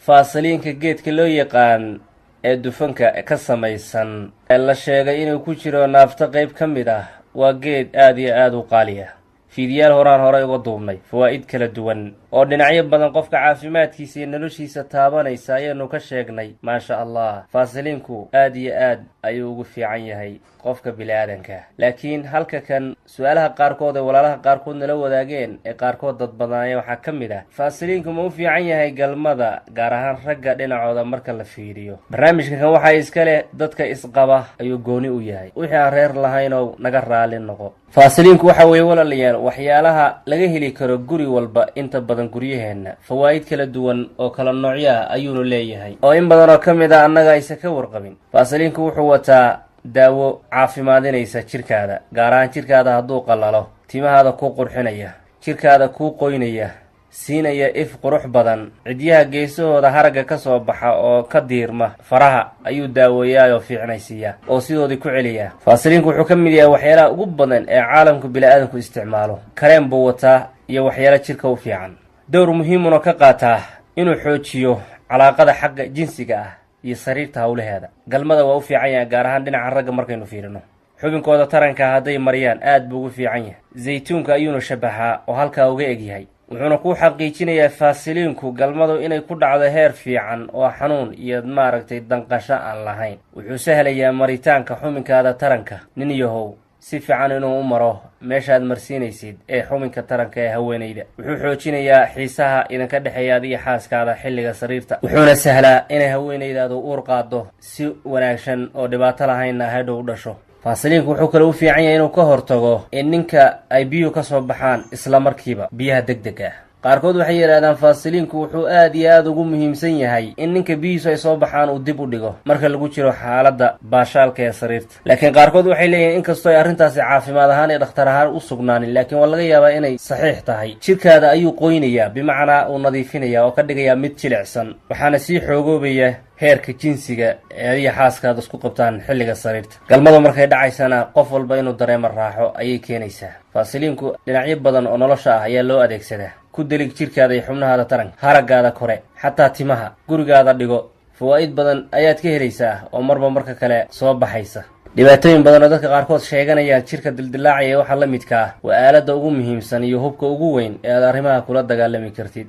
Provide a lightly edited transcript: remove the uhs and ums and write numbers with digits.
faasaliinka geedka loo yaqaan ee dufanka ka samaysan ee la sheegay inuu ku jiro naafto qayb ka mid ah waa geed aad iyo aad u qaali ah. fiidiyaal horaan horay uga duubnay fawaa'id kala duwan oo dhinacyo badan qofka caafimaadkiisa iyo noloshiisa taabanaysa ayaanu ka sheegnay. maasha allah, faasaliinku aad iyo aad ayuu ugu fiican yahay qofka bili-aadanka. laakiin halka kan su-aalaha qaarkood ee walaalaha qaarkood nala wadaageen ee qaarkood dad badanaaya waxaa ka mid ah, faasaliinku ma u fiican yahay galmada, gaar ahaan ragga dhinacooda marka la fiiriyo? barnaamijka kan waxaa iska leh dadka isqaba ayuu gooni u yahay. wixii aan reer lahaynow naga raali noqo. faasaliinku waxa weeye walaalayaal waxyaalaha laga heli karo guri walba, inta badan guryaheenna. fawaa'id kala duwan oo kala noocyo ah ayuunu leeyahay oo in badan oo ka mid ah annaga aysan ka warqabin. faasaliinku wuxuu wataa daawo caafimaadinaysa jirkaada, gaar ahaan jirkaada hadduu qallalo, timahaada kuu qurxinaya, jirkaada kuu qoynaya, siinaya if qurux badan, cidyaha geesahooda haragga ka soo baxa oo ka diirma faraha ayuu daaweeyaayoo fiicnaysiiyaa oo sidoodii ku celiyaa. faasaliinku wuxuu ka mid yahay waxyaalaha ugu badan ee caalamku bili-aadanku isticmaalo. kareen buu wataa iyo waxyaala jirka u fiican. dowr muhiimuna ka qaataa inuu xoojiyo calaaqada xagga jinsiga ah iyo sariirta howlaheeda. galmada waa u fiican yahay, gaar ahaan dhinaca ragga markaynu fiirino. xubinkooda taranka hadday mariyaan aad buu ugu fiican yahay. zaytuunka ayuuna shabaxaa oo halkaa uga egyahay. wuxuuna ku xaqiijinayaa faasiliinku galmadu inay ku dhacdo heer fiican oo xanuun iyo maaragtay danqasho aan lahayn. wuxuu sahlayaa maritaanka xubinkaada taranka. nin yahow si fiican inuu u maro meeshaad marsiinaysid ee xubinka taranka ee haweenayda. wuxuu xoojinayaa xiisaha idinka dhexeeya adiga xaaskaada xilliga sariirta. wuxuuna sahlaa inay haweenaydaadu uur qaaddo si wanaagsan oo dhibaato lahaynna hadhow u dhasho. faasaliinku wuxuu kale u fiican yahay inuu ka hortago in ninka ay biyuhu ka soo baxaan isla markiiba, biyaha degdeg ah. qaarkood waxay yidhahdaan faasaliinku wuxuu aad iyo aad ugu muhiimsan yahay in ninka biyihiisu ay soo baxaan uu dib u dhigo marka lagu jiro xaaladda baashaalka ee sariirta. laakiin qaarkood waxay leeyihiin inkastoo ay arrintaasi caafimaad ahaan iyo dhakhtar ahaan u sugnaanin, laakiin waa laga yaabaa inay saxiix tahay. jirkaada ayuu qoynayaa, bimacnaa uu nadiifinayaa oo ka dhigayaa mid jilicsan, waxaana sii xoogoobaya heerka jinsiga ee adiga xaaskaada isku qabtaan xilliga sariirta. galmadu markay dhacaysana qof walba inuu dareemo raaxo ayay keenaysaa. faasaliinku dhinacyo badan oo nolosha ah ayaa loo adeegsadaa. ku delig jirkaada iyo xubnahaada taranka, haraggaada kore, xataa timaha. gurigaada dhigo. fawaa'id badan ayaad ka helaysaa oo marba marka kale soo baxaysa. dhibaatooyin badan oo dadka qaarkood sheeganayaan jirka dildilaacaya waxaa la midka ah waa aaladda ugu muhiimsan iyo hubka ugu weyn ee aad arrimaha kula dagaalami kartid.